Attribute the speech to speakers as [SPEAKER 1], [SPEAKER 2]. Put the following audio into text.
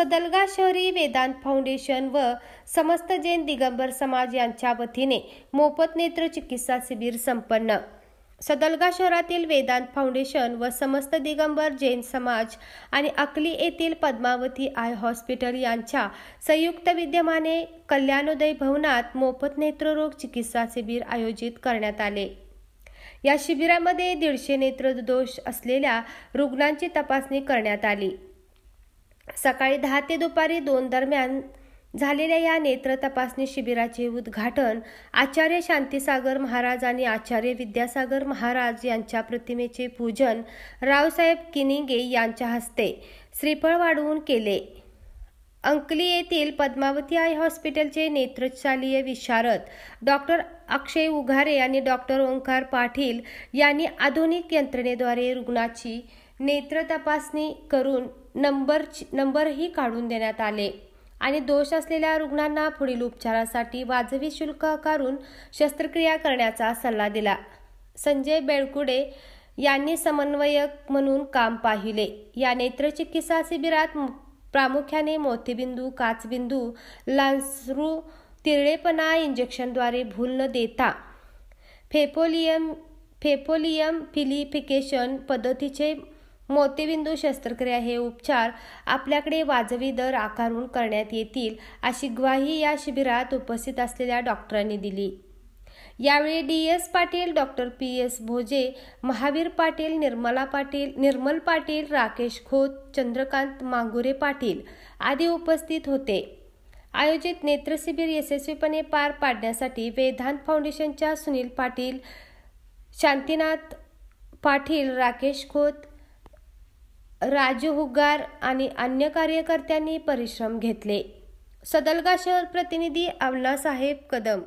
[SPEAKER 1] सदलगा शहरी वेदांत फाउंडेशन व समस्त जैन दिगंबर समाज यांच्या वतीने मोफत नेत्र चिकित्सा शिबिर संपन्न। सदलगा शहरातील वेदांत फाउंडेशन व समस्त दिगंबर जैन समाज आणि अकली येथील पद्मावती आय हॉस्पिटल यांच्या संयुक्त विद्यमाने कल्याणोदय भवनात मोफत नेत्ररोग चिकित्सा शिबिर आयोजित करण्यात आले। या शिबिरामध्ये 150 नेत्रदोष असलेल्या रुग्णांची तपासणी करण्यात आली। सकाळी 10 ते दुपारी 2 दरम्यान झालेल्या या नेत्र तपासणी शिबिराचे उद्घाटन आचार्य शांतीसागर महाराज आणि आचार्य विद्यासागर महाराज यांच्या प्रतिमेचे पूजन रावसाहेब किनिगे यांच्या हस्ते श्रीफळ वाढवून केले। अंकली येथील पद्मावती आय हॉस्पिटलचे नेत्रशालीय विशारद डॉक्टर अक्षय उघारे आणि डॉक्टर ओंकार पाटील यांनी आधुनिक यंत्रणेद्वारे रुग्णाची नेत्र तपासणी करून नंबरही काढून देण्यात आले आणि दोष असलेल्या रुग्णांना पुढील उपचारासाठी वाजवी शुल्क आकारून शस्त्रक्रिया करण्याचा सल्ला दिला। संजय बेळकुडे यांनी समन्वयक म्हणून काम पाहिले। या नेत्रचिकित्सा शिबिरात प्रामुख्याने मोतीबिंदू, काचबिंदू, लांसरू, तिरळेपणा इंजेक्शनद्वारे भूल न देता फेपोलियम फिलिफिकेशन पद्धतीचे मोतीबिंदू शस्त्रक्रिया हे उपचार आपल्याकडे वाजवी दर आकारून करण्यात येतील अशी ग्वाही या शिबिरात उपस्थित असलेल्या डॉक्टरांनी दिली। यावेळी DS Patil, doctor PS Bhoje, Mahavir Patil, Nirmal Patil, Rakesh Khot, Chandrakant Mangure Patil आदी उपस्थित होते। आयोजित नेत्र शिबिर यशस्वीपणे पार पाडण्यासाठी वेदांत फाउंडेशनच्या सुनील पाटील, शांतीनाथ पाटील, राकेश खोत, राजू हुग्गार आणि अन्य कार्यकर्त्यांनी परिश्रम घेतले। सदलगा शहर प्रतिनिधी अण्णासाहेब कदम।